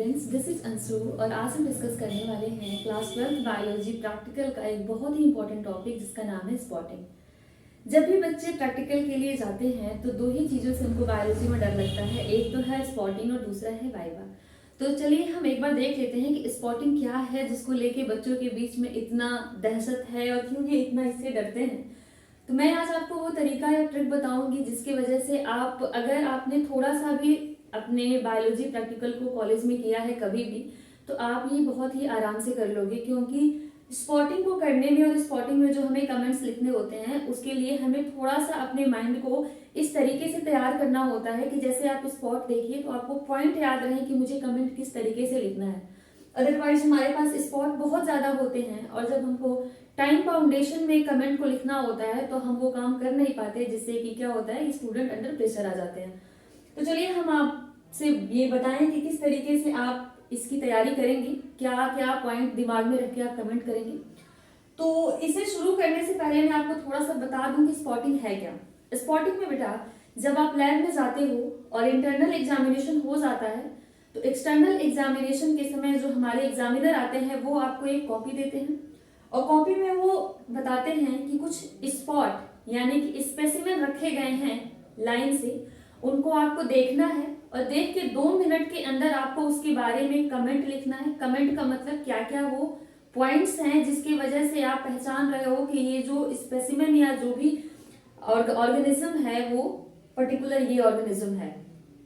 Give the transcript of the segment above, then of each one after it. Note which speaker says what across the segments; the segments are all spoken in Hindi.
Speaker 1: स्टूडेंट्स, दिस इज अंशु और आज हम डिस्कस करने वाले हैं क्लास 12 बायोलॉजी प्रैक्टिकल का एक बहुत ही इंपॉर्टेंट टॉपिक जिसका नाम है स्पॉटिंग। जब भी बच्चे प्रैक्टिकल के लिए जाते हैं तो दो ही चीज़ों से उनको बायोलॉजी में डर लगता है, एक तो है स्पॉटिंग और दूसरा है वाइवा। तो चलिए हम एक बार देख लेते हैं कि स्पॉटिंग क्या है जिसको लेके बच्चों के बीच में इतना दहशत है और क्यों ये इतना इससे डरते हैं। तो मैं आज आपको वो तरीका या ट्रिक बताऊंगी जिसकी वजह से आप, अगर आपने थोड़ा सा भी अपने बायोलॉजी प्रैक्टिकल को कॉलेज में किया है कभी भी, तो आप ये बहुत ही आराम से कर लोगे। क्योंकि स्पॉटिंग को करने में और स्पॉटिंग में जो हमें कमेंट्स लिखने होते हैं उसके लिए हमें थोड़ा सा अपने माइंड को इस तरीके से तैयार करना होता है कि जैसे आप स्पॉट देखिए तो आपको पॉइंट याद रहे कि मुझे कमेंट किस तरीके से लिखना है। अदरवाइज हमारे पास स्पॉट बहुत ज्यादा होते हैं और जब हमको टाइम फाउंडेशन में कमेंट को लिखना होता है तो हम वो काम कर नहीं पाते, जिससे कि क्या होता है, स्टूडेंट अंडर प्रेशर आ जाते हैं। तो चलिए हम आपसे ये बताएं कि किस तरीके से आप इसकी तैयारी करेंगे, क्या क्या पॉइंट दिमाग में रख के आप कमेंट करेंगे। तो इसे शुरू करने से पहले मैं आपको थोड़ा सा बता दूं कि स्पॉटिंग है क्या। स्पॉटिंग में बेटा, जब आप लैब में जाते हो और इंटरनल एग्जामिनेशन हो जाता है तो एक्सटर्नल एग्जामिनेशन के समय जो हमारे एग्जामिनर आते हैं वो आपको एक कॉपी देते हैं और कॉपी में वो बताते हैं कि कुछ स्पॉट यानी कि स्पेसिमेन रखे गए हैं लाइन से, उनको आपको देखना है और देख के 2 मिनट के अंदर आपको उसके बारे में कमेंट लिखना है। कमेंट का मतलब क्या क्या वो पॉइंट्स हैं जिसकी वजह से आप पहचान रहे हो कि ये जो स्पेसिमेन या जो भी ऑर्गेनिज्म है वो पर्टिकुलर ये ऑर्गेनिज्म है।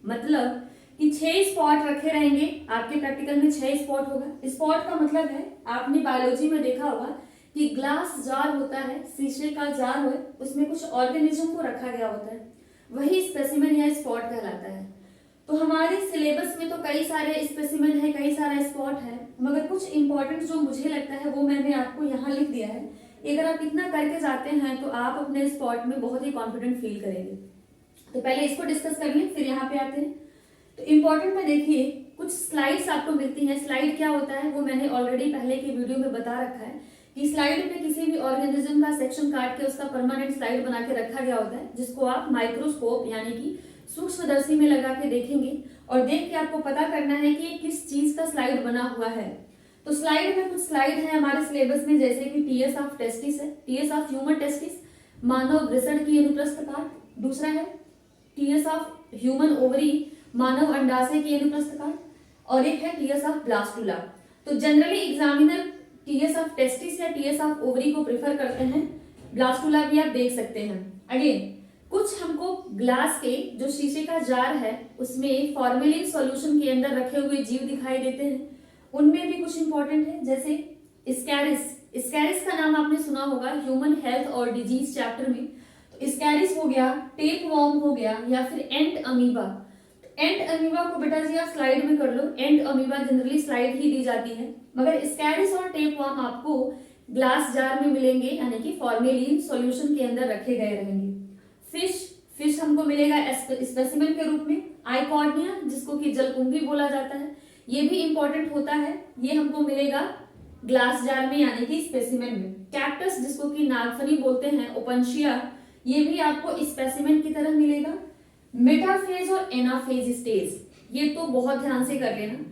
Speaker 1: मतलब कि 6 स्पॉट रखे रहेंगे आपके प्रैक्टिकल में, 6 स्पॉट होगा। स्पॉट का मतलब है, आपने बायोलॉजी में देखा होगा कि ग्लास जार होता है, शीशे का जार है, उसमें कुछ ऑर्गेनिज्म को रखा गया होता है, वही स्पेसिमेन या स्पॉट कहलाता है। तो हमारे सिलेबस में तो कई सारे स्पेसिमेन है, कई सारा स्पॉट है, मगर कुछ इंपॉर्टेंट जो मुझे लगता है वो मैंने आपको यहाँ लिख दिया है। अगर आप इतना करके जाते हैं तो आप अपने स्पॉट में बहुत ही कॉन्फिडेंट फील करेंगे। तो पहले इसको डिस्कस कर लें, फिर यहाँ पे आते हैं। तो इम्पोर्टेंट में देखिए कुछ स्लाइड्स आपको मिलती हैं। स्लाइड क्या होता है वो मैंने ऑलरेडी पहले की वीडियो में बता रखा है कि स्लाइड में किसी भी ऑर्गेनिज्म का सेक्शन काट के उसका परमानेंट स्लाइड बना के रखा गया होता है, जिसको आप माइक्रोस्कोप यानी कि सूक्ष्मदर्शी में लगा के देखेंगे और देख के आपको पता करना है कि किस चीज का स्लाइड बना हुआ है। तो स्लाइड में कुछ स्लाइड है हमारे सिलेबस में, जैसे कि टीएस ऑफ टेस्टिस है, टीएस ऑफ ह्यूमन टेस्टिस, मानव वृषण की अनुप्रस्थ काट। दूसरा है टीएस ऑफ ह्यूमन ओवरी, मानव अंडाशय की अनुप्रस्थ काट। और एक है टीएस ऑफ ब्लास्टुला। तो generally examiner TS of testis या टीएस ऑफ ओवरी को प्रेफर करते हैं, ब्लास्टुला भी आप देख सकते हैं। अगेन कुछ हमको ग्लास के जो शीशे का जार है उसमें फॉर्मेलिन सॉल्यूशन के अंदर रखे हुए जीव दिखाई देते हैं, उनमें भी कुछ इंपॉर्टेंट है, जैसे स्कैरिस। स्कैरिस का नाम आपने सुना होगा ह्यूमन हेल्थ और डिजीज चैप्टर में। तो स्कैरिस हो गया, टेप वॉर्म हो गया, या फिर एंट अमीबा। एंट अमीबा को बेटा जी आप स्लाइड में कर लो। एंट अमीबा जनरली स्लाइड ही दी जाती है, मगर स्कैरिस और टेप वॉर्म आपको ग्लास जार में मिलेंगे, यानी कि फॉर्मेलिन सॉल्यूशन के अंदर रखे गए रहेंगे। फिश हमको मिलेगा स्पेसिमेन के रूप में। आइकॉर्निया, जिसको कि जलकुंभी बोला जाता है, ये भी इंपॉर्टेंट होता है, ये हमको मिलेगा ग्लास जार में यानी कि स्पेसिमेन में। कैक्टस, जिसको कि नागफनी बोलते हैं, ओपनशिया, ये भी आपको स्पेसिमेन की तरह मिलेगा। मेटाफेज और एनाफेज स्टेज, ये तो बहुत ध्यान से कर लेना।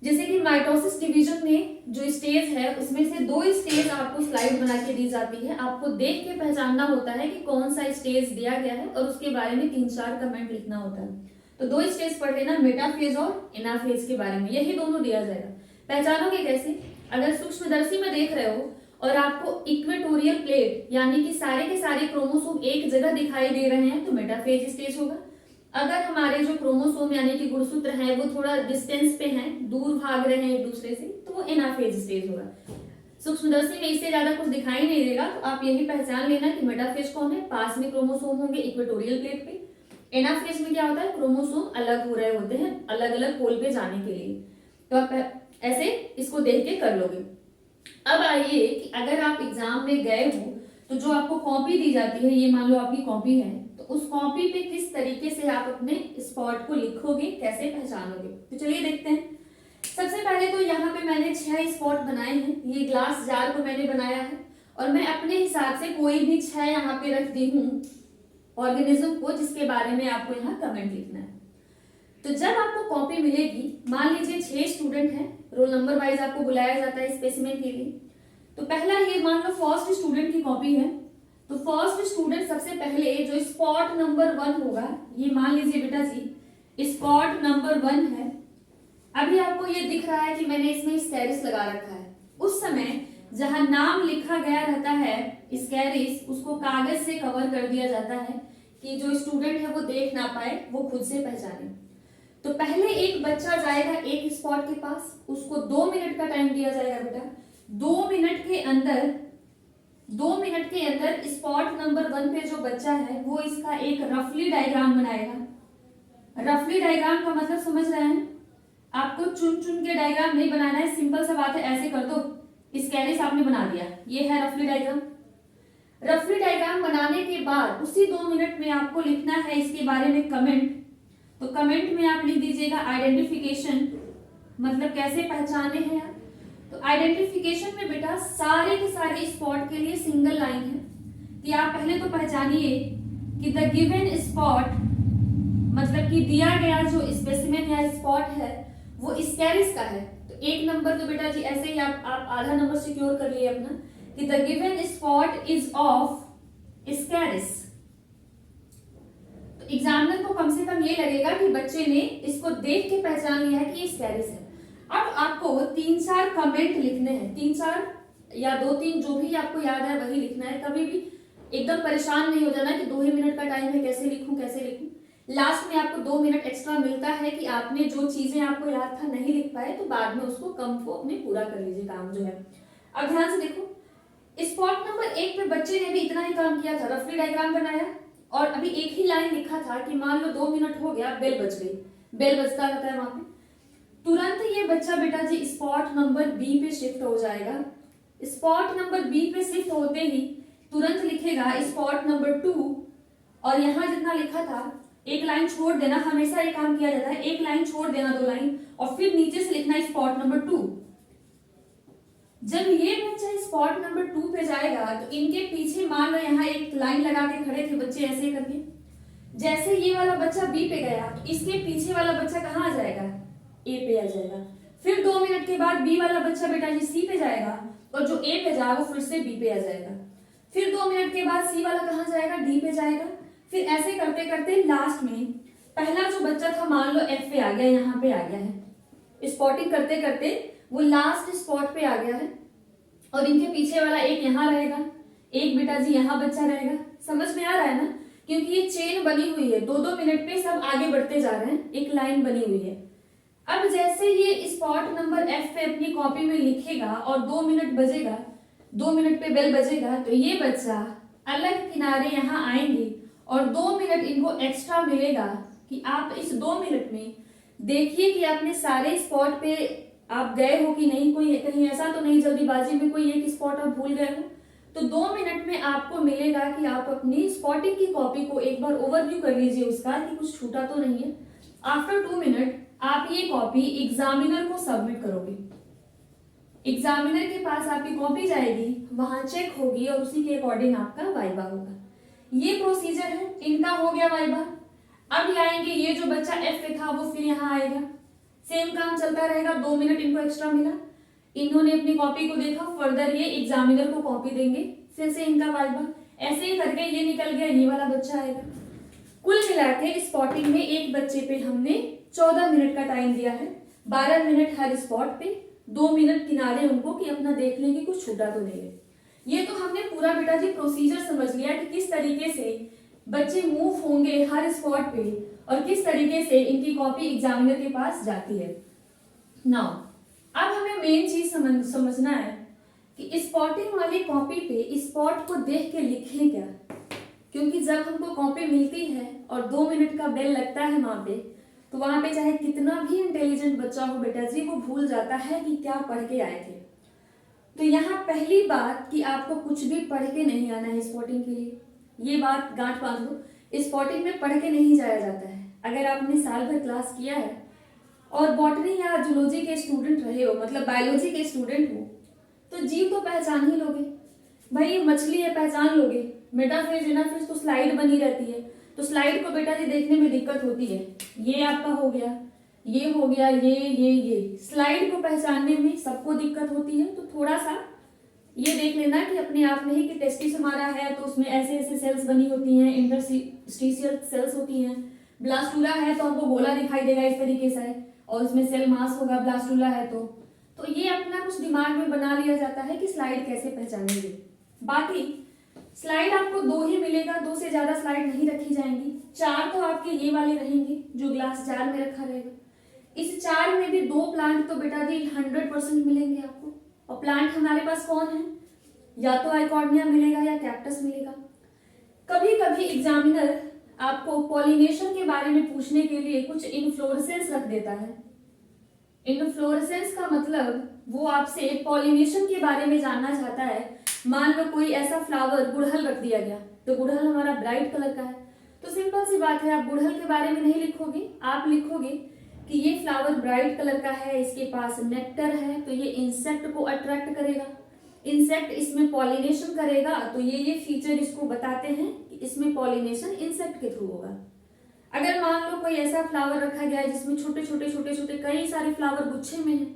Speaker 1: जैसे कि माइटोसिस डिवीजन में जो स्टेज है उसमें से 2 स्टेज आपको स्लाइड बना के दी जाती है, आपको देख के पहचानना होता है कि कौन सा स्टेज दिया गया है और उसके बारे में 3-4 कमेंट लिखना होता है। तो 2 स्टेज पढ़ लेना, मेटाफेज और एनाफेज के बारे में, यही दोनों दिया जाएगा। पहचानोगे कैसे? अगर सूक्ष्मदर्शी में देख रहे हो और आपको इक्वेटोरियल प्लेट यानी कि सारे के सारे क्रोमोसोम एक जगह दिखाई दे रहे हैं तो मेटाफेज स्टेज होगा। अगर हमारे जो क्रोमोसोम यानी कि गुणसूत्र हैं वो थोड़ा डिस्टेंस पे हैं, दूर भाग रहे हैं एक दूसरे से, तो वो एनाफेज स्टेज होगा। सूक्ष्मदर्शी में इससे ज्यादा कुछ दिखाई नहीं देगा, तो आप यही पहचान लेना कि मेटाफेज कौन है, पास में क्रोमोसोम होंगे इक्वेटोरियल प्लेट पे। एनाफेज में क्या होता है, क्रोमोसोम अलग हो रहे होते हैं अलग अलग पोल पे जाने के लिए। तो आप ऐसे इसको देख के कर लोगे। अब आइए कि अगर आप एग्जाम में गए हो तो जो आपको कॉपी दी जाती है, ये मान लो आपकी कॉपी है, तो उस कॉपी पे किस तरीके से आप अपने स्पॉट को लिखोगे, कैसे पहचानोगे। तो चलिए देखते हैं। सबसे पहले तो यहाँ पे मैंने 6 स्पॉट बनाए हैं। ये ग्लास जार को मैंने बनाया है और मैं अपने हिसाब से कोई भी 6 यहाँ पे रख दी हूँ ऑर्गेनिज्म को, जिसके बारे में आपको यहाँ कमेंट लिखना है। तो जब आपको कॉपी मिलेगी, मान लीजिए 6 स्टूडेंट हैं, रोल नंबर वाइज आपको बुलाया जाता है स्पेसिमेन के लिए। तो पहला ये मान लो फर्स्ट स्टूडेंट की कॉपी है, तो फर्स्ट स्टूडेंट सबसे पहले जो स्पॉट नंबर 1 होगा, ये मान लीजिए बेटा जी स्पॉट नंबर 1 है। अभी आपको ये दिख रहा है कि मैंने इसमें स्टेरिस लगा रखा है। उस समय जहां नाम लिखा गया रहता है स्केरिस, उसको कागज से कवर कर दिया जाता है कि जो स्टूडेंट है वो देख ना पाए, वो खुद से पहचाने। तो पहले एक बच्चा जाएगा एक स्पॉट के पास, उसको 2 मिनट का टाइम दिया जाएगा बेटा। 2 मिनट के अंदर स्पॉट नंबर 1 पे जो बच्चा है वो इसका एक रफली डायग्राम बनाएगा। रफली डायग्राम का मतलब समझ रहे हैं? आपको चुन चुन के डायग्राम नहीं बनाना है, सिंपल सा बात है, ऐसे कर दो, स्केरिस आपने बना दिया, ये है रफली डायग्राम। रफली डायग्राम बनाने के बाद उसी 2 मिनट में आपको लिखना है इसके बारे में कमेंट। तो कमेंट में आप लिख दीजिएगा आइडेंटिफिकेशन, मतलब कैसे पहचाने हैं आप। तो आइडेंटिफिकेशन में बेटा सारे के सारे स्पॉट के लिए सिंगल लाइन है कि आप पहले तो पहचानिए कि द गिवन स्पॉट, मतलब कि दिया गया जो स्पेसिमेन या स्पॉट है वो स्केरिस का है। तो 1 नंबर तो बेटा जी ऐसे ही आप आधा नंबर सिक्योर कर लिए अपना कि the given spot is of Ascaris. तो एग्जामिनर को कम से कम ये लगेगा कि बच्चे ने इसको देख के पहचान लिया है कि ये स्केरिस है। अब आपको 3-4 कमेंट लिखने हैं, 3-4 या 2-3 जो भी आपको याद है वही लिखना है। कभी भी एकदम परेशान नहीं हो जाना कि 2 ही मिनट का टाइम है, कैसे लिखूं। लास्ट में आपको 2 मिनट एक्स्ट्रा मिलता है कि आपने जो चीजें आपको याद था नहीं लिख पाए, तो बाद में उसको कम को अपने पूरा कर लीजिए काम जो है। अब ध्यान से देखो, स्पॉट नंबर 1 पे बच्चे ने भी इतना ही काम किया था, रफली डायग्राम बनाया और अभी एक ही लाइन लिखा था कि मान लो 2 मिनट हो गया, बेल बज गई, बेल बजता रहता है वहां पे। तुरंत ये बच्चा बेटा जी स्पॉट नंबर बी पे शिफ्ट हो जाएगा। स्पॉट नंबर बी पे शिफ्ट होते ही तुरंत लिखेगा स्पॉट नंबर 2, और यहां जितना लिखा था एक लाइन छोड़ देना, हमेशा ये काम किया जाता है, एक लाइन छोड़ देना, 2 लाइन, और फिर नीचे से लिखना स्पॉट नंबर 2। जब ये बच्चा स्पॉट नंबर 2 पे जाएगा तो इनके पीछे मान लो यहाँ एक लाइन लगा के खड़े थे बच्चे ऐसे करके, जैसे ये वाला बच्चा बी पे गया तो इसके पीछे वाला बच्चा कहाँ आ जाएगा, ए पे आ जाएगा। फिर 2 मिनट के बाद बी वाला बच्चा बेटा जी सी पे जाएगा और जो ए पे जाएगा वो फिर से बी पे आ जाएगा। फिर 2 मिनट के बाद सी वाला कहाँ जाएगा, डी पे जाएगा। फिर ऐसे करते करते लास्ट में पहला जो बच्चा था मान लो एफ पे आ गया, यहाँ पे आ गया है। स्पॉटिंग करते करते वो लास्ट स्पॉट पे आ गया है और इनके पीछे वाला एक यहाँ रहेगा, एक बेटा जी यहाँ बच्चा रहेगा। समझ में आ रहा है ना? क्योंकि ये चेन बनी हुई है, 2-2 मिनट पे सब आगे बढ़ते जा रहे हैं, एक लाइन बनी हुई है। अब जैसे ये स्पॉट नंबर एफ पे अपनी कॉपी में लिखेगा और 2 मिनट बजेगा, 2 मिनट पे बेल बजेगा, तो ये बच्चा अलग किनारे यहाँ आएंगे और 2 मिनट इनको एक्स्ट्रा मिलेगा कि आप इस 2 मिनट में देखिए कि आपने सारे स्पॉट पे आप गए हो कि नहीं, कोई कहीं ऐसा तो नहीं जल्दीबाजी में कोई एक स्पॉट आप भूल गए हो। तो 2 मिनट में आपको मिलेगा कि आप अपनी स्पॉटिंग की कॉपी को एक बार ओवरव्यू कर लीजिए उसका कि कुछ छूटा तो नहीं है। आफ्टर 2 मिनट आप ये कॉपी एग्जामिनर को सबमिट करोगे। एग्जामिनर के पास आपकी कॉपी जाएगी, वहां चेक होगी और उसी के अकॉर्डिंग आपका वाइवा होगा। ये प्रोसीजर है, इनका हो गया वाइवा। अब आएंगे ये जो बच्चा एफ पे था वो फिर यहाँ आएगा, सेम काम चलता रहेगा, 2 मिनट इनको एक्स्ट्रा मिला, इन्होंने अपनी कॉपी को देखा, फर्दर ये एग्जामिनर को कॉपी देंगे, फिर से इनका वाइवा, ऐसे ही करके ये निकल गया, ये वाला बच्चा आएगा। कुल मिला के स्पॉटिंग में एक बच्चे पे हमने 14 मिनट का टाइम दिया है, 12 मिनट हर स्पॉट पे, 2 मिनट किनारे उनको कि अपना देख लें कि कुछ छूटा तो नहीं है। ये तो हमने पूरा बेटा जी प्रोसीजर समझ लिया कि किस तरीके से बच्चे मूव होंगे हर स्पॉट पे और किस तरीके से इनकी कॉपी एग्जामिनर के पास जाती है। नाउ अब हमें मेन चीज समझना है कि स्पॉटिंग वाली कॉपी पे स्पॉट को देख के लिखें क्या, क्योंकि जब हमको कॉपी मिलती है और 2 मिनट का बेल लगता है वहां पे, तो वहां पे चाहे कितना भी इंटेलिजेंट बच्चा हो बेटा जी, वो भूल जाता है कि क्या पढ़ के आए थे। तो यहाँ पहली बात कि आपको कुछ भी पढ़ के नहीं आना है स्पॉटिंग के लिए, ये बात गांठ बांध लो। स्पॉटिंग में पढ़ के नहीं जाया जाता है। अगर आपने साल भर क्लास किया है और बॉटनी या जूलॉजी के स्टूडेंट रहे हो, मतलब बायोलॉजी के स्टूडेंट हो, तो जीव तो पहचान ही लोगे भाई, ये मछली है पहचान लोगे, मेटाफेज एनाफेज तो स्लाइड बनी रहती है, तो स्लाइड को बेटा जी देखने में दिक्कत होती है। ये आपका हो गया, ये हो गया, ये स्लाइड को पहचानने में सबको दिक्कत होती है। तो थोड़ा सा ये देख लेना कि अपने आप में ही कि टेस्टिस हमारा है तो उसमें ऐसे ऐसे सेल्स बनी होती हैं, इंटरस्टिशियल सेल्स होती हैं। ब्लास्टूला है तो हमको गोला दिखाई देगा इस तरीके से, और उसमें सेल मास होगा ब्लास्टूला है तो ये अपना कुछ दिमाग में बना लिया जाता है कि स्लाइड कैसे पहचानेंगे। बाकी स्लाइड आपको 2 ही मिलेगा, 2 से ज्यादा स्लाइड नहीं रखी जाएंगी। 4 तो आपके ये वाले रहेंगे जो ग्लास जार में रखा रहेगा। इस 4 में भी 2 प्लांट तो बेटा जी 100% मिलेंगे आपको। और प्लांट हमारे पास कौन है, या तो आइकॉर्निया मिलेगा या कैक्टस मिलेगा। कभी कभी एग्जामिनर आपको पॉलिनेशन के बारे में पूछने के लिए कुछ इन्फ्लोरेसेंस रख देता है। इन्फ्लोरेसेंस का मतलब वो आपसे पॉलिनेशन के बारे में जानना चाहता है। मान लो कोई ऐसा फ्लावर गुड़हल रख दिया गया, तो गुड़हल हमारा ब्राइट कलर का है, तो सिंपल सी बात है आप गुड़हल के बारे में नहीं लिखोगे, आप लिखोगे कि ये फ्लावर ब्राइट कलर का है, इसके पास नेक्टर है, तो ये इंसेक्ट को अट्रैक्ट करेगा, इंसेक्ट इसमें पॉलिनेशन करेगा, तो ये फीचर इसको बताते हैं कि इसमें पॉलिनेशन इंसेक्ट के थ्रू होगा। अगर मान लो कोई ऐसा फ्लावर रखा गया है जिसमें छोटे छोटे कई सारे फ्लावर गुच्छे में हैं,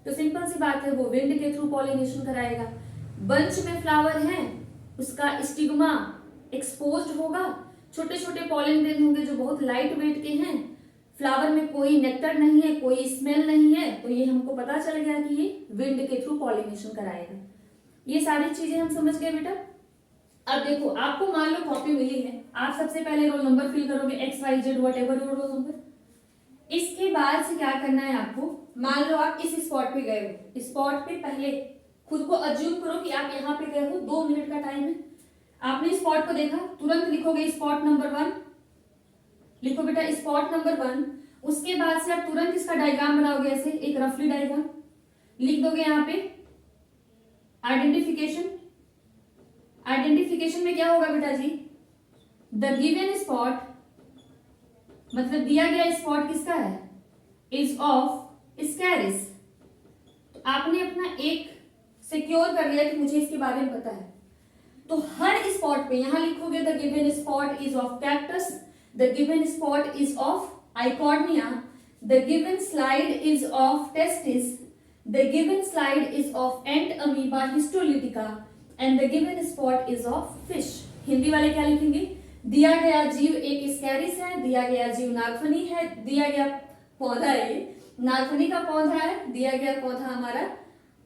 Speaker 1: तो सिंपल सी बात है वो विंड के थ्रू पॉलिनेशन कराएगा। बंच में फ्लावर है, उसका स्टिग्मा एक्सपोज्ड होगा, छोटे छोटे पॉलन ग्रेन होंगे जो बहुत लाइट वेट के हैं, फ्लावर में कोई नेक्टर नहीं है, कोई स्मेल नहीं है, तो ये हमको पता चल गया कि ये विंड के थ्रू पॉलिनेशन कराएगा। ये सारी चीजें हम समझ गए बेटा। अब देखो आपको मान लो कॉपी मिली है, आप सबसे पहले रोल नंबर फिल करोगे XYZ what ever your roll number. इसके बाद से क्या करना है आपको, मान लो आप इस स्पॉट पे गए हो, स्पॉट पे पहले खुद को अज्यूम करो कि आप यहाँ पे गए हो, 2 मिनट का टाइम है, आपने स्पॉट को देखा, तुरंत लिखोगे स्पॉट नंबर 1, लिखो बेटा स्पॉट नंबर 1। उसके बाद से आप तुरंत इसका डायग्राम बनाओगे, ऐसे एक रफली डायग्राम लिख दोगे यहाँ पे। आइडेंटिफिकेशन, आइडेंटिफिकेशन में क्या होगा बेटा जी, द गिवन स्पॉट, मतलब दिया गया स्पॉट किसका है, इज ऑफ स्कैरिस। तो आपने अपना एक सिक्योर कर लिया कि मुझे इसके बारे में पता है। तो हर स्पॉट पे यहां लिखोगे the given spot is of cactus, the given spot is of Eichhornia, the given slide is of testis, the given slide is of ant amoeba histolytica and the given spot is of fish. Hindi वाले क्या लिखेंगे, दिया गया जीव एक स्कैरिस है, दिया गया जीव नागफनी है, दिया गया पौधा है नागफनी का पौधा है, दिया गया पौधा हमारा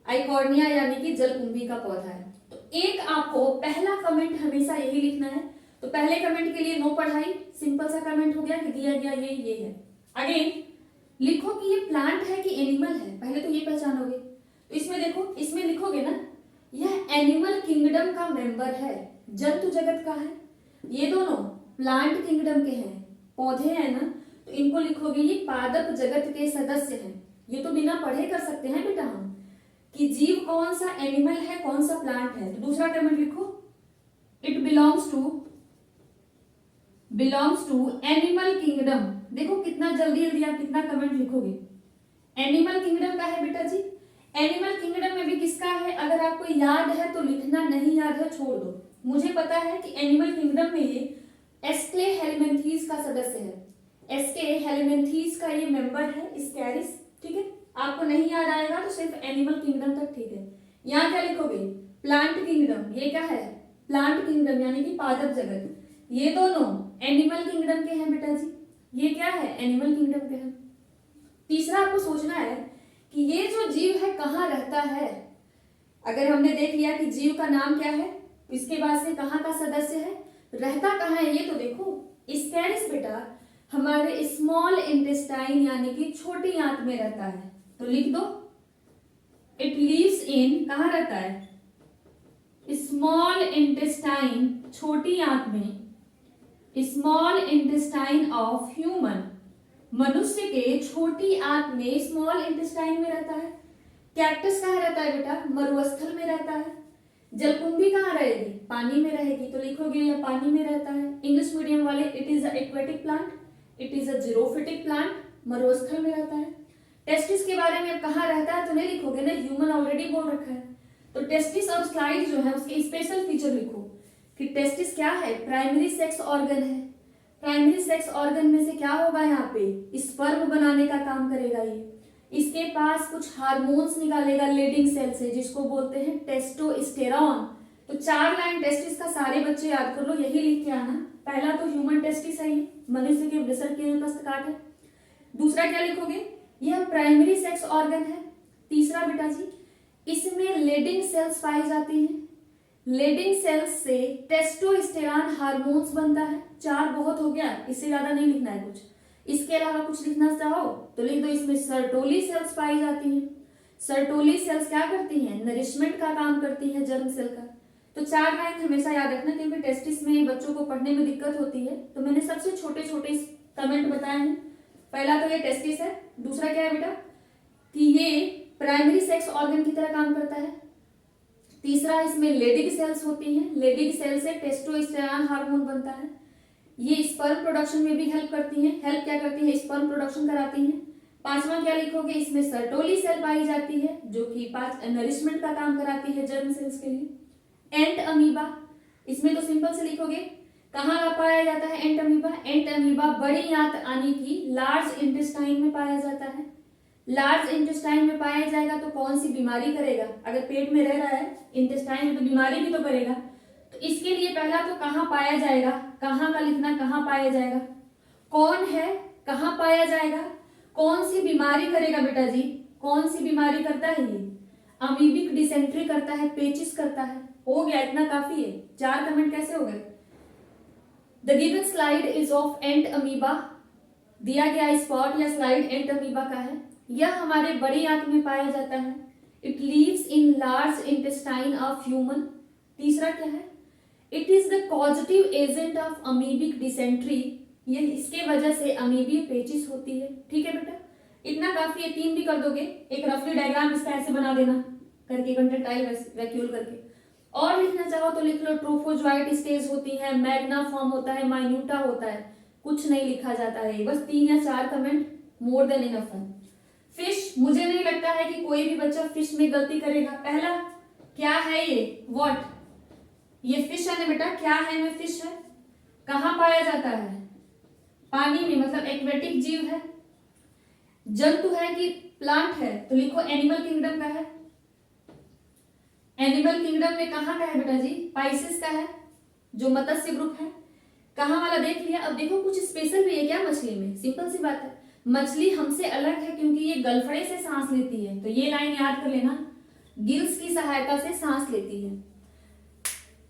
Speaker 1: आइकॉर्निया यानी कि जलकुंभी का पौधा है। तो एक आपको पहला कमेंट हमेशा यही लिखना है। तो पहले कमेंट के लिए नो पढ़ाई, सिंपल सा कमेंट हो गया कि दिया गया ये है। अगेन लिखो कि ये प्लांट है कि एनिमल है, पहले तो ये पहचानोगे। तो इसमें देखो, इसमें लिखोगे ना यह एनिमल किंगडम का मेंबर है, जंतु जगत का है। ये दोनों प्लांट किंगडम के हैं, पौधे हैं ना, तो इनको लिखोगे ये पादप जगत के सदस्य हैं। ये तो बिना पढ़े कर सकते हैं बेटा हम कि जीव कौन सा एनिमल है कौन सा प्लांट है। तो दूसरा कमेंट लिखो, it belongs to animal kingdom. देखो कितना जल्दी जल्दी आप कितना कमेंट लिखोगे। एनिमल किंगडम का है बेटा जी, एनिमल किंगडम में भी किसका है, अगर आपको याद है तो लिखना, नहीं याद है छोड़ दो। मुझे पता है कि एनिमल किंगडम में ये एस्क्ले हेलमिंथीज का सदस्य है, एस्के हेलमिंथीज का ये मेंबर है स्कैरिस, ठीक है। आपको नहीं याद आएगा तो सिर्फ एनिमल किंगडम तक, ठीक है। यहाँ क्या लिखोगे, प्लांट किंगडम, ये क्या है प्लांट किंगडम यानी कि पादप जगत। ये दोनों एनिमल किंगडम के हैं बेटा जी, ये क्या है एनिमल किंगडम के हैं। तीसरा आपको सोचना है कि ये जो जीव है कहाँ रहता है। अगर हमने देख लिया कि जीव का नाम क्या है, इसके बाद से कहाँ का सदस्य है, रहता कहाँ है, ये तो देखो। स्कैरिस बेटा हमारे स्मॉल इंटेस्टाइन यानी कि छोटी आंत में रहता है, तो लिख दो इट लिव्स इन, कहाँ रहता है स्मॉल इंटेस्टाइन, छोटी आंत में, स्मॉल इंटेस्टाइन ऑफ ह्यूमन, मनुष्य के छोटी आंत में स्मॉल इंटेस्टाइन में रहता है। कैक्टस कहाँ रहता है बेटा, मरुस्थल में रहता है। जलकुंभी कहाँ रहेगी, पानी में रहेगी, तो लिखोगे यह पानी में रहता है। इंग्लिश मीडियम वाले it is aquatic plant, it is a xerophytic plant, मरुस्थल में रहता है। टेस्टिस के बारे में कहाँ रहता है तो नहीं लिखोगे ना, ह्यूमन ऑलरेडी बोल रखा है। तो टेस्टिस और स्लाइड जो है उसके स्पेशल फीचर लिखो कि टेस्टिस क्या है, प्राइमरी सेक्स ऑर्गन है, प्राइमरी सेक्स ऑर्गन में से क्या होगा यहाँ पे, स्पर्म बनाने का काम करेगा ये। इसके पास कुछ हार्मोन्स निकालेगा लेडिंग सेल से, जिसको बोलते हैं टेस्टोस्टेरॉन। तो 4 लाइन टेस्टिस का सारे बच्चे याद कर लो, यही लिख के आना। पहला तो ह्यूमन टेस्टिस है, ये मनुष्य के वृषण के उपस्थकाट है। दूसरा क्या लिखोगे, यह प्राइमरी सेक्स ऑर्गन है। तीसरा बेटा जी, इसमें लेडिंग सेल्स पाई जाती हैं। लेडिंग सेल्स से टेस्टोस्टेरॉन हार्मोन्स बनता है। 4 बहुत हो गया, इससे ज्यादा नहीं लिखना है कुछ। इसके अलावा कुछ लिखना चाहो तो लिख दो, इसमें सर्टोली सेल्स पाई जाती हैं। सर्टोली सेल्स क्या करती हैं, नरिशमेंट का काम करती है जर्म सेल का। तो 4 लाइन हमेशा याद रखना, क्योंकि टेस्टिस में बच्चों को पढ़ने में दिक्कत होती है। तो मैंने सबसे छोटे छोटे कमेंट बताए हैं। पहला तो ये टेस्टिस है। दूसरा क्या है बेटा, कि ये प्राइमरी सेक्स ऑर्गन की तरह काम करता है। तीसरा, इसमें लेडिंग सेल्स होती हैं। लेडिंग सेल से टेस्टोस्टेरॉन हार्मोन बनता है। ये स्पर्म प्रोडक्शन में भी हेल्प करती हैं। हेल्प क्या करती है, स्पर्म प्रोडक्शन कराती हैं। पांचवा क्या लिखोगे, इसमें सर्टोली सेल पाई जाती है, जो कि नरिशमेंट का काम कराती है जर्म सेल्स के लिए। एंट अमीबा, इसमें तो सिंपल से लिखोगे, कहाँ पाया जाता है एंट अमीबा। एंट अमीबा बड़ी आंत यानी कि लार्ज इंटेस्टाइन में पाया जाता है। लार्ज इंटेस्टाइन में पाया जाएगा तो कौन सी बीमारी करेगा, अगर पेट में रह रहा है इंटेस्टाइन में तो बीमारी भी तो करेगा। तो इसके लिए पहला तो कहाँ पाया जाएगा, कहाँ का लिखना, कहाँ पाया जाएगा, कौन है, कहाँ पाया जाएगा, कौन सी बीमारी करेगा बेटा जी, कौन सी बीमारी करता है ये, अमीबिक डिसेंट्री करता है, पेचिस करता है। हो गया, इतना काफी है। 4 कमेंट कैसे हो गए। The given slide is of ant amoeba, दिया गया स्पॉट या स्लाइड एंट अमीबा का है। यह हमारे बड़ी आंत में पाया जाता है। It leaves in large intestine of human. तीसरा क्या है, it is the causative agent of amoebic dysentery, ये इसके वजह से अमीबी पेचिस होती है। ठीक है बेटा, इतना काफी है। 3 भी कर दोगे, एक रफली डायग्राम इसका ऐसे बना देना करके, कंट्रेक्टाइल वैक्यूल करके। और लिखना चाहो तो लिख लो, ट्रोफोजोइट स्टेज होती है, मैग्ना फॉर्म होता है, माइन्यूटा होता है। कुछ नहीं लिखा जाता है, बस 3 या 4 कमेंट मोर देन इनफ है। फिश, मुझे नहीं लगता है कि कोई भी बच्चा फिश में गलती करेगा। पहला क्या है ये, व्हाट, ये फिश है ना बेटा, क्या है में फिश है, कहाँ पाया जाता है, पानी में, मतलब एक्वेटिक जीव है। जंतु है कि प्लांट है, तो लिखो एनिमल किंगडम का है। एनिमल किंगडम में कहाँ का है बेटा जी, पाइसेस का है, जो मत्स्य ग्रुप है। कहाँ वाला देख लिया। अब देखो कुछ स्पेशल भी है क्या मछली में, सिंपल सी बात है, मछली हमसे अलग है क्योंकि ये गलफड़े से सांस लेती है। तो ये लाइन याद कर लेना, गिल्स की सहायता से सांस लेती है।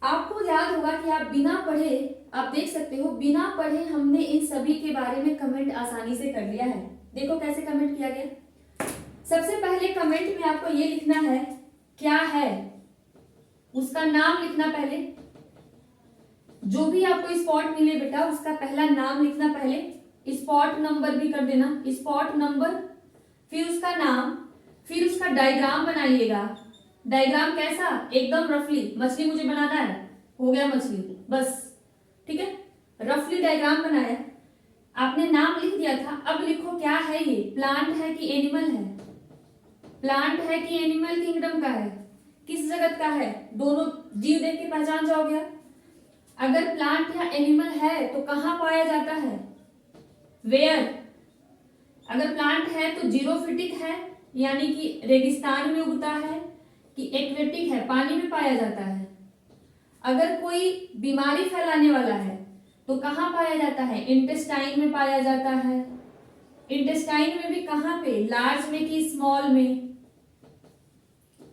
Speaker 1: आपको याद होगा कि आप बिना पढ़े, आप देख सकते हो बिना पढ़े हमने इन सभी के बारे में कमेंट आसानी से कर लिया है। देखो कैसे कमेंट किया गया। सबसे पहले कमेंट में आपको ये लिखना है क्या है, उसका नाम लिखना पहले। जो भी आपको स्पॉट मिले बेटा उसका पहला नाम लिखना पहले, स्पॉट नंबर भी कर देना, स्पॉट नंबर, फिर उसका नाम, फिर उसका डायग्राम बनाइएगा। डायग्राम कैसा, एकदम रफली, मछली मुझे बनाना है, हो गया मछली, बस। ठीक है, रफली डायग्राम बनाया, आपने नाम लिख दिया था। अब लिखो क्या है ये, प्लांट है कि एनिमल है, प्लांट है कि एनिमल किंगडम का है, किस जगत का है, दोनों जीव देख के पहचान जाओगे। अगर प्लांट या एनिमल है तो कहाँ पाया जाता है, वेयर। अगर प्लांट है तो जीरोफिटिक है, यानी कि रेगिस्तान में उगता है, कि एक्वेटिक है, पानी में पाया जाता है। अगर कोई बीमारी फैलाने वाला है तो कहाँ पाया जाता है, इंटेस्टाइन में पाया जाता है। इंटेस्टाइन में भी कहाँ पे, लार्ज में कि स्मॉल में।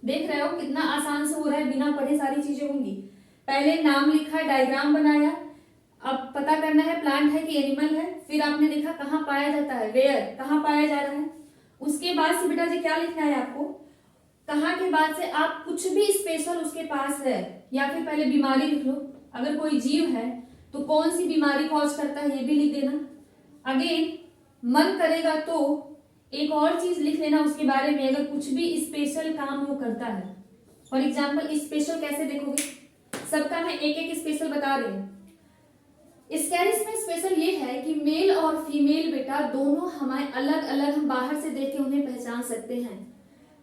Speaker 1: देख रहे हो कितना आसान से हो रहा है, बिना पढ़े सारी चीजें होंगी। पहले नाम लिखा, डायग्राम बनाया, अब पता करना है प्लांट है कि एनिमल है, फिर आपने देखा कहाँ पाया जाता है, वेयर, कहाँ पाया जा रहा है। उसके बाद से बेटा जी क्या लिखना है आपको, कहाँ के बाद से आप कुछ भी स्पेशल उसके पास है, या फिर पहले बीमारी लिख लो। अगर कोई जीव है तो कौन सी बीमारी कॉज करता है ये भी लिख देना। अगेन मन करेगा तो एक और चीज लिख लेना उसके बारे में, अगर कुछ भी स्पेशल काम वो करता है। फॉर एग्जाम्पल स्पेशल कैसे देखोगे, सबका मैं एक एक स्पेशल बता रही हूँ। स्कैरिस में स्पेशल ये है कि मेल और फीमेल बेटा दोनों हमारे अलग अलग, हम बाहर से देख के उन्हें पहचान सकते हैं।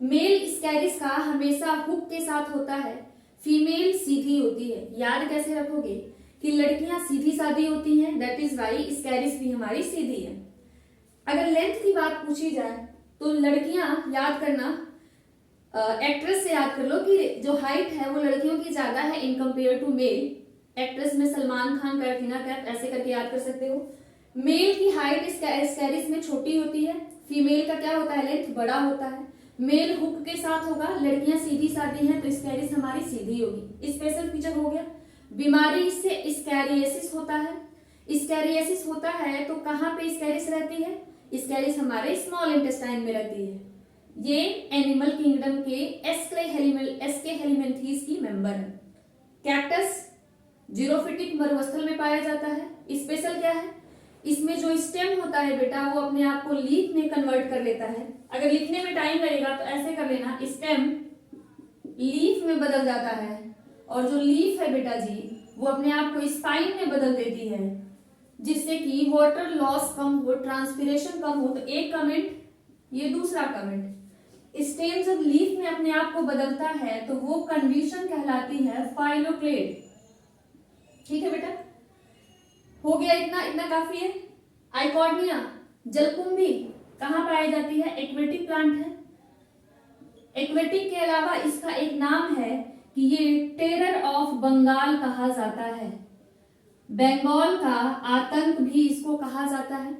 Speaker 1: मेल स्कैरिस का हमेशा हुक के साथ होता है, फीमेल सीधी होती है। याद कैसे रखोगे कि लड़कियां सीधी सादी होती हैं, दैट इज वाई स्कैरिस भी हमारी सीधी है। अगर लेंथ की बात पूछी जाए तो लड़कियां, याद करना, एक्ट्रेस से याद कर लो कि जो हाइट है वो लड़कियों की ज्यादा है in compare to male. Actress में सलमान खान, कैटरीना कैफ, ऐसे करके याद कर सकते हो। मेल की हाइट स्कैरिस में छोटी होती है, फीमेल का क्या होता है, लेंथ बड़ा होता है। मेल हुक के साथ होगा, लड़कियां सीधी सादी हैं तो स्कैरिस हमारी सीधी होगी। स्पेशल फीचर हो गया। बीमारी इससे स्कैरियसिस होता है। स्कैरियसिस होता है तो कहाँ पे स्कैरिस रहती है, स्कैरिस हमारे स्मॉल इंटेस्टाइन में रहती है। ये एनिमल किंगडम के एस्के हेलिमेंथीज की मेंबर है। कैक्टस जीरोफिटिक मरुस्थल में पाया जाता है। स्पेशल क्या है, इसमें जो स्टेम होता है बेटा वो अपने आप को लीफ में कन्वर्ट कर लेता है। अगर लिखने में टाइम लगेगा तो ऐसे कर लेना, स्टेम लीफ में बदल जाता है, और जो लीफ है बेटा जी वो अपने आप को स्पाइन में बदल देती है, जिससे कि वाटर लॉस कम हो, ट्रांसपिरेशन कम हो। तो एक कमेंट, ये दूसरा कमेंट, स्टेम जब लीफ में अपने आप को बदलता है तो वो कंडीशन कहलाती है फाइलोक्लेड। ठीक है बेटा, हो गया, इतना काफी है। आइकॉर्निया जलकुंभी कहाँ पाई जाती है, एक्वेटिक प्लांट है। एक्वेटिक के अलावा इसका एक नाम है कि ये टेरर ऑफ बंगाल कहा जाता है। बंगाल का आतंक भी इसको कहा जाता है।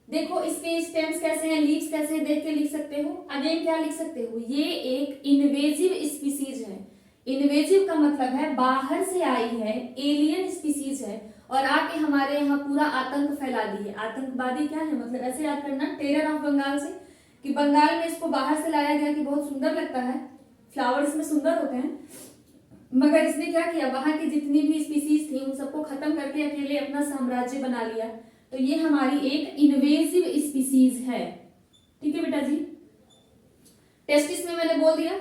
Speaker 1: देखो इसके स्टेम्स कैसे हैं, लीव्स कैसे हैं, देख के लिख सकते हो। अगेन क्या लिख सकते हो, ये एक इन्वेजिव स्पीसीज है। इन्वेजिव का मतलब है बाहर से आई है, एलियन स्पीसीज है और आके हमारे यहाँ पूरा आतंक फैला दी है। आतंकवादी क्या है, मतलब ऐसे याद करना, टेरर ऑफ बंगाल से, कि बंगाल में इसको बाहर से लाया गया कि बहुत सुंदर लगता है, फ्लावर इसमें सुंदर होते हैं, मगर इसने क्या किया, वहां की जितनी भी स्पीसीज थी उन सबको खत्म करके अकेले अपना साम्राज्य बना लिया। तो ये हमारी एक इन्वेजिव स्पीसीज है। ठीक है बेटा जी। टेस्टिस में मैंने बोल दिया,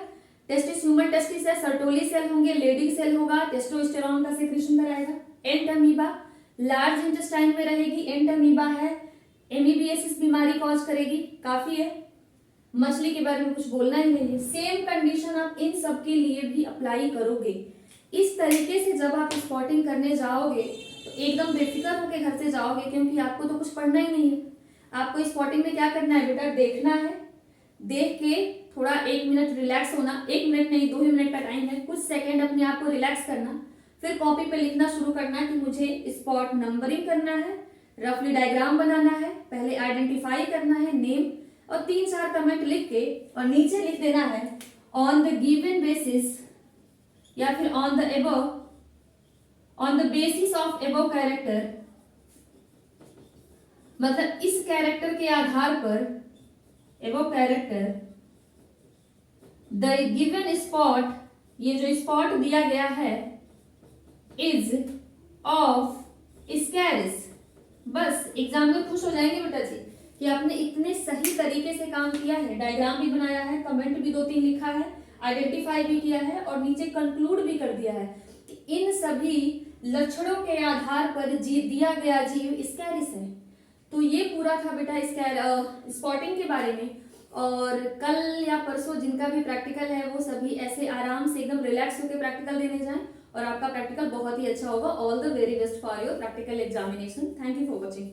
Speaker 1: टेस्टिस ह्यूमन टेस्टिस है, सर्टोली सेल होंगे, लेडिंग सेल होगा, टेस्टोस्टेरोन का सेक्रेशन कराएगा। एंट अमीबा लार्ज इंटेस्टाइन में रहेगी, एंट अमीबा है, एमीबिएसिस बीमारी कॉज करेगी। काफी है, मछली के बारे में कुछ बोलना ही नहीं है। सेम कंडीशन आप इन सब के लिए भी अप्लाई करोगे। इस तरीके से जब आप स्पॉटिंग करने जाओगे तो एकदम बेफिक्र होकर घर से जाओगे, क्योंकि आपको तो कुछ पढ़ना ही नहीं है। आपको स्पॉटिंग में क्या करना है बेटा, देखना है, देख के थोड़ा 1 मिनट रिलैक्स होना, 1 मिनट नहीं 2 ही मिनट का टाइम है, कुछ सेकंड अपने आप को रिलैक्स करना, फिर कॉपी पे लिखना शुरू करना कि मुझे स्पॉट नंबरिंग करना है, रफली डायग्राम बनाना है, पहले आइडेंटिफाई करना है नेम, और 3-4 कमेंट लिख के और नीचे लिख देना है ऑन द गिवन बेसिस या फिर on the above, on the basis of above character, मतलब इस कैरेक्टर के आधार पर, above character, the given spot, ये जो स्पॉट दिया गया है, इज ऑफ स्कैरिस। बस एग्जाम में खुश हो जाएंगे बेटा जी कि आपने इतने सही तरीके से काम किया है, डायग्राम भी बनाया है, कमेंट भी 2-3 लिखा है, आइडेंटिफाई भी किया है और नीचे कंक्लूड भी कर दिया है कि इन सभी लक्षणों के आधार पर दिया गया जीव स्कैरिस है। तो ये पूरा था बेटा स्पॉटिंग के बारे में। और कल या परसों जिनका भी प्रैक्टिकल है वो सभी ऐसे आराम से एकदम रिलैक्स होकर प्रैक्टिकल देने जाएं और आपका प्रैक्टिकल बहुत ही अच्छा होगा। All the very best for your practical examination. Thank you for watching.